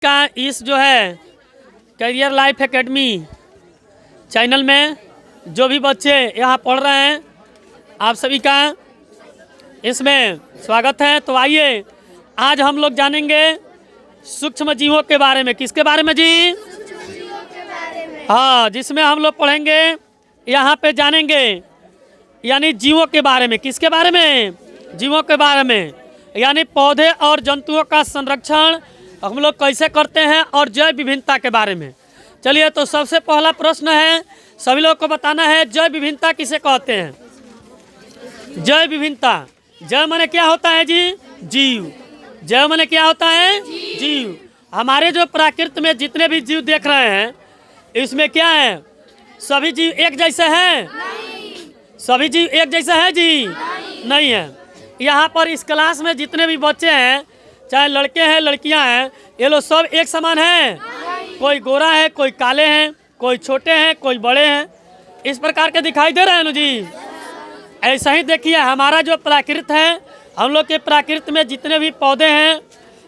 का इस जो है करियर लाइफ एकेडमी चैनल में जो भी बच्चे यहाँ पढ़ रहे हैं आप सभी का इसमें स्वागत है। तो आइए आज हम लोग जानेंगे सूक्ष्म जीवों के बारे में। किसके बारे में जी? हाँ, जिसमें हम लोग पढ़ेंगे यहाँ पे जानेंगे यानी जीवों के बारे में। किसके बारे में? जीवों के बारे में, यानी पौधे और जंतुओं का संरक्षण हम लोग कैसे करते हैं और जैव विभिन्नता के बारे में। चलिए, तो सबसे पहला प्रश्न है, सभी लोग को बताना है जैव विभिन्नता किसे कहते हैं। जैव विभिन्नता, जैव माने क्या होता है जी? जीव। जैव माने क्या होता है? जीव। हमारे जो प्रकृति में जितने भी जीव देख रहे हैं इसमें क्या है, सभी जीव एक जैसे हैं? सभी जीव एक जैसा है जी? नहीं है। यहाँ पर इस क्लास में जितने भी बच्चे हैं, चाहे लड़के हैं लड़कियां हैं, ये लोग सब एक समान हैं? कोई गोरा है, कोई काले हैं, कोई छोटे हैं, कोई बड़े हैं, इस प्रकार के दिखाई दे रहे हैं ना जी। ऐसा ही देखिए हमारा जो प्रकृति है, हम लोग के प्रकृति में जितने भी पौधे हैं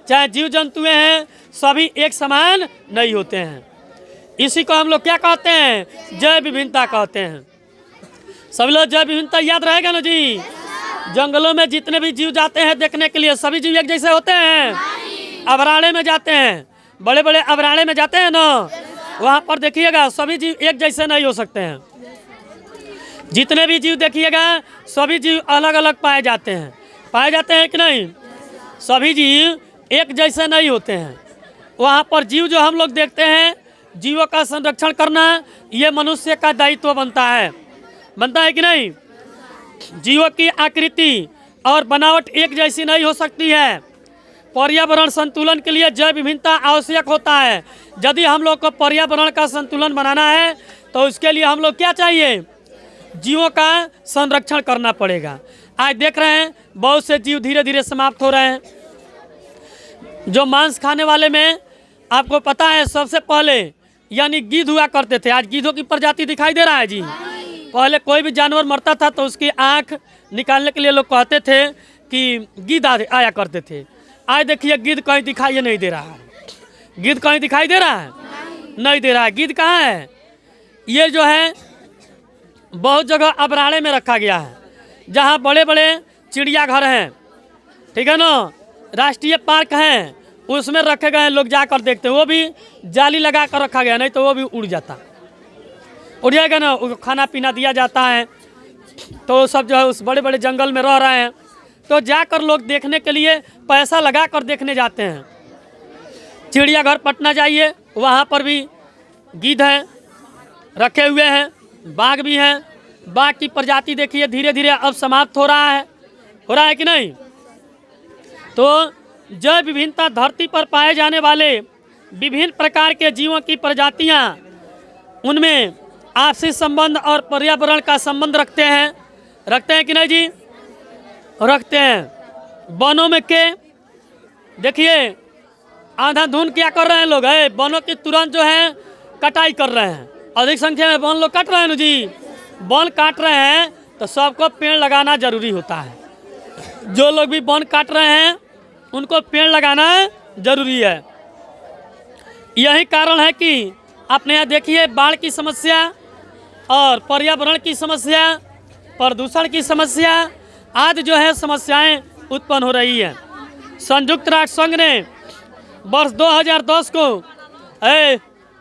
चाहे जीव जंतु हैं, सभी एक समान नहीं होते हैं। इसी को हम लोग क्या कहते हैं? जैव विभिन्नता कहते हैं। सभी लोग जैव विभिन्नता याद रहेगा ना जी। जंगलों में जितने भी जीव जाते हैं देखने के लिए, सभी जीव एक जैसे होते हैं? अभयारण्य में जाते हैं, बड़े बड़े अभयारण्य में जाते हैं ना, वहाँ पर देखिएगा सभी जीव एक जैसे नहीं हो सकते हैं। जितने भी जीव देखिएगा सभी जीव अलग अलग पाए जाते हैं। पाए जाते हैं कि नहीं? सभी जीव एक जैसे नहीं होते हैं। वहाँ पर जीव जो हम लोग देखते हैं, जीवों का संरक्षण करना ये मनुष्य का दायित्व बनता है। बनता है कि नहीं? जीवों की आकृति और बनावट एक जैसी नहीं हो सकती है। पर्यावरण संतुलन के लिए जैव विभिन्नता आवश्यक होता है। यदि हम लोग को पर्यावरण का संतुलन बनाना है तो उसके लिए हम लोग क्या चाहिए? जीवों का संरक्षण करना पड़ेगा। आज देख रहे हैं बहुत से जीव धीरे धीरे समाप्त हो रहे हैं। जो मांस खाने वाले में आपको पता है सबसे पहले यानी गिद्ध हुआ करते थे। आज गिद्धों की प्रजाति दिखाई दे रहा है जी। पहले कोई भी जानवर मरता था तो उसकी आँख निकालने के लिए लोग कहते थे कि गिद्ध आया करते थे। आज देखिए गिद्ध कहीं दिखाई नहीं दे रहा है। गिद्ध कहीं दिखाई दे रहा है? नहीं दे रहा है। गिद्ध कहाँ है? ये जो है बहुत जगह अभयारण्य में रखा गया है, जहाँ बड़े बड़े चिड़ियाघर हैं, ठीक है ना, राष्ट्रीय पार्क हैं, उसमें रखे गए हैं। लोग जाकर देखते हैं। वो भी जाली लगा कर रखा गया, नहीं तो वो भी उड़ जाता, उड़ जाएगा ना। उसको खाना पीना दिया जाता है। तो सब जो है उस बड़े बड़े जंगल में रह रहे हैं, तो जाकर लोग देखने के लिए पैसा लगा कर देखने जाते हैं। चिड़ियाघर पटना जाइए, वहाँ पर भी गिद्ध हैं रखे हुए हैं, बाघ भी हैं। बाघ की प्रजाति देखिए धीरे धीरे अब समाप्त हो रहा है। हो रहा है कि नहीं? तो जैव विभिन्नता धरती पर पाए जाने वाले विभिन्न प्रकार के जीवों की प्रजातियाँ, उनमें आपसी संबंध और पर्यावरण का संबंध रखते हैं। रखते हैं कि नहीं जी? रखते हैं। वनों में के देखिए अंधाधुंध क्या कर रहे हैं लोग है, वनों की तुरंत जो है कटाई कर रहे हैं। अधिक संख्या में वन लोग काट रहे हैं ना जी। वन काट रहे हैं तो सबको पेड़ लगाना जरूरी होता है। जो लोग भी वन काट रहे हैं उनको पेड़ लगाना जरूरी है। यही कारण है कि अपने यहाँ देखिए बाढ़ की समस्या और पर्यावरण की समस्या, प्रदूषण की समस्या आदि जो है समस्याएं उत्पन्न हो रही है। संयुक्त राष्ट्र संघ ने वर्ष 2010 को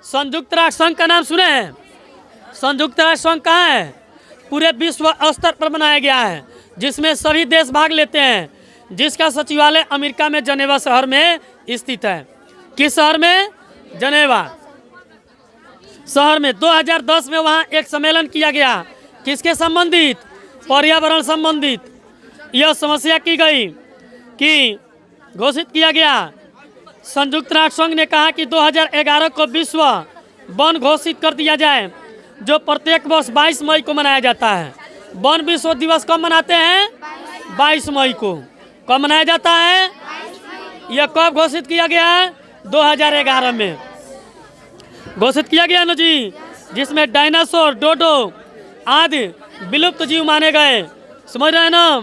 संयुक्त राष्ट्र संघ का नाम सुने हैं? संयुक्त राष्ट्र संघ कहाँ है? पूरे विश्व स्तर पर बनाया गया है, जिसमें सभी देश भाग लेते हैं, जिसका सचिवालय अमेरिका में जनेवा शहर में स्थित है। किस शहर में? जनेवा शहर में। 2010 में वहाँ एक सम्मेलन किया गया। किसके संबंधित? पर्यावरण संबंधित। यह समस्या की गई कि घोषित किया गया। संयुक्त राष्ट्र संघ ने कहा कि 2011 को विश्व वन घोषित कर दिया जाए, जो प्रत्येक वर्ष 22 मई को मनाया जाता है। वन विश्व दिवस कब मनाते हैं? 22 मई को। कब मनाया जाता है? यह कब घोषित किया गया है? 2011 में घोषित किया गया ना जी, जिसमें डायनासोर, डोडो आदि विलुप्त जीव माने गए। समझ रहे हैं ना?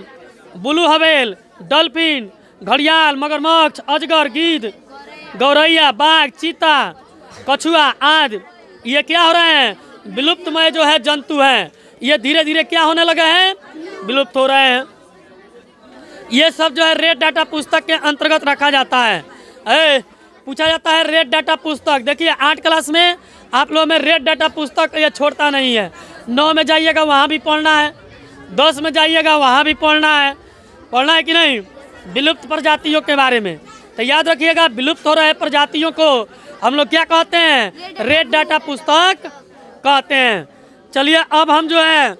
ब्लू व्हेल, डॉल्फिन, घड़ियाल, मगरमच्छ, अजगर, गिद्ध गौरैया, बाघ, चीता, कछुआ आदि ये क्या हो रहे हैं? विलुप्तमय जो है जंतु हैं, ये धीरे धीरे क्या होने लगे हैं? विलुप्त हो रहे हैं। ये सब जो है रेड डाटा पुस्तक के अंतर्गत रखा जाता है। पूछा जाता है रेड डाटा पुस्तक। देखिए 8 क्लास में आप लोगों में रेड डाटा पुस्तक ये छोड़ता नहीं है। 9 में जाइएगा वहाँ भी पढ़ना है, 10 में जाइएगा वहाँ भी पढ़ना है कि नहीं? विलुप्त प्रजातियों के बारे में। तो याद रखिएगा, विलुप्त हो रहे प्रजातियों को हम लोग क्या कहते हैं? रेड डाटा पुस्तक कहते हैं। चलिए अब हम जो है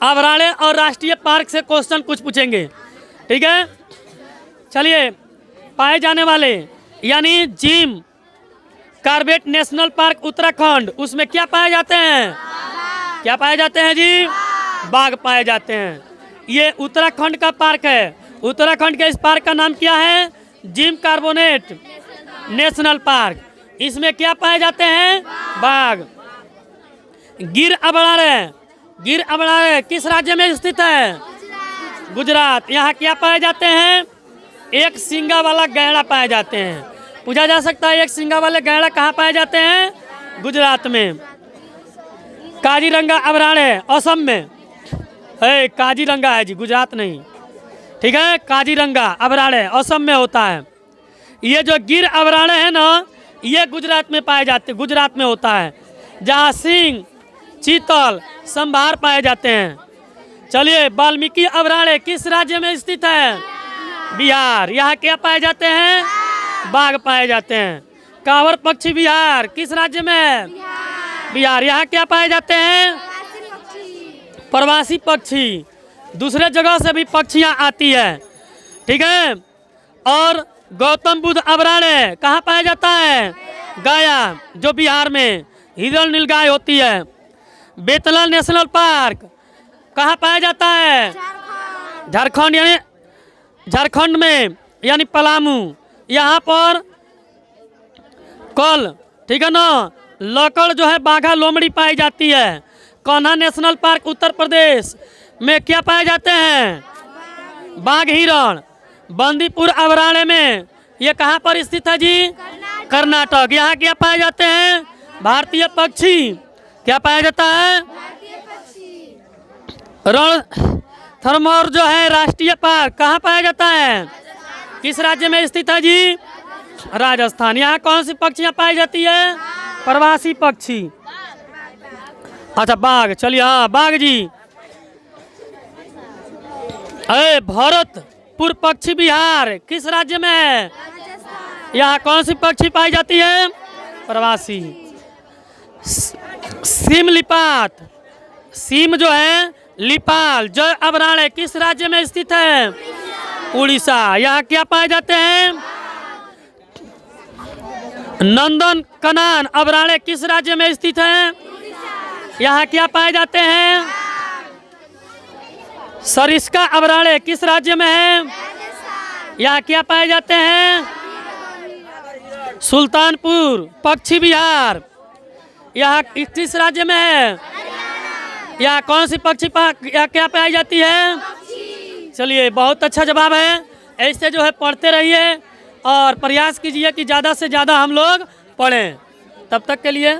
अभयारण्य और राष्ट्रीय पार्क से क्वेश्चन कुछ पूछेंगे, ठीक है? चलिए, पाए जाने वाले यानी Jim Corbett national park Uttarakhand, उसमें क्या पाए जाते हैं? क्या पाए जाते हैं जी? बाघ पाए जाते हैं। ये उत्तराखंड का पार्क है। उत्तराखंड के इस पार्क का नाम क्या है? Jim Corbett national park. इसमें क्या पाए जाते हैं? बाघ। गिर अभयारण्य किस राज्य में स्थित है? गुजरात। यहाँ क्या पाए जाते हैं? एक सींगा वाला गैंडा पाए जाते हैं। पूछा जा सकता है एक सींगा वाले गैंडा कहाँ पाए जाते हैं? गुजरात में। काजीरंगा अभयारण्य असम में है। काजीरंगा है जी, गुजरात नहीं, ठीक है? काजीरंगा अभयारण्य असम में होता है। ये जो गिर अभयारण्य है ना, ये गुजरात में पाए जाते, गुजरात में होता है, जहाँ सिंह, चीतल, संभार पाए जाते हैं। चलिए, वाल्मीकि अभयारण्य किस राज्य में स्थित है? बिहार। यहाँ क्या पाए जाते हैं? बाघ पाए जाते हैं। कांवर पक्षी विहार किस राज्य में है? बिहार। यहाँ क्या पाए जाते हैं? प्रवासी पक्षी। दूसरे जगह से भी पक्षियाँ आती है, ठीक है? और गौतम बुद्ध अभयारण्य कहाँ पाया जाता है? गया, जो बिहार में हिरण नीलगाय होती है। बेतला नेशनल पार्क कहाँ पाया जाता है? झारखंड, यानी झारखंड में, यानी पलामू। यहाँ पर कल, ठीक है ना, लकड़ जो है बाघा लोमड़ी पाई जाती है। कान्हा नेशनल पार्क उत्तर प्रदेश में क्या पाए जाते हैं? बाघ, हिरण। बंदीपुर अभयारण्य में ये कहाँ पर स्थित है जी? कर्नाटक। यहाँ क्या पाए जाते हैं? भारतीय पक्षी। क्या पाया जाता है? रणथंभौर जो है राष्ट्रीय पार्क कहाँ पाया जाता है? किस राज्य में स्थित है जी? राजस्थान। यहाँ कौन सी पक्षियाँ पाई जाती है? प्रवासी पक्षी। अच्छा, बाघ। चलिए, हाँ, बाघ जी। भरतपुर पक्षी विहार किस राज्य में है? यहाँ कौन सी पक्षी पाई जाती है? प्रवासी। सिम लिपात, सिम जो है लिपाल जो अभयारण्य किस राज्य में स्थित है? उड़ीसा। यहाँ क्या पाए जाते हैं? नंदन कनान अभयारण्य किस राज्य में स्थित है? यहाँ क्या पाए जाते हैं? सरिस्का अभयारण्य किस राज्य में है? यहाँ क्या पाए जाते हैं? सुल्तानपुर पक्षी विहार यहाँ किस राज्य में है? यहाँ कौन सी पक्षी यहाँ क्या पाई जाती है? चलिए, बहुत अच्छा जवाब है। ऐसे जो है पढ़ते रहिए और प्रयास कीजिए कि ज़्यादा से ज़्यादा हम लोग पढ़ें। तब तक के लिए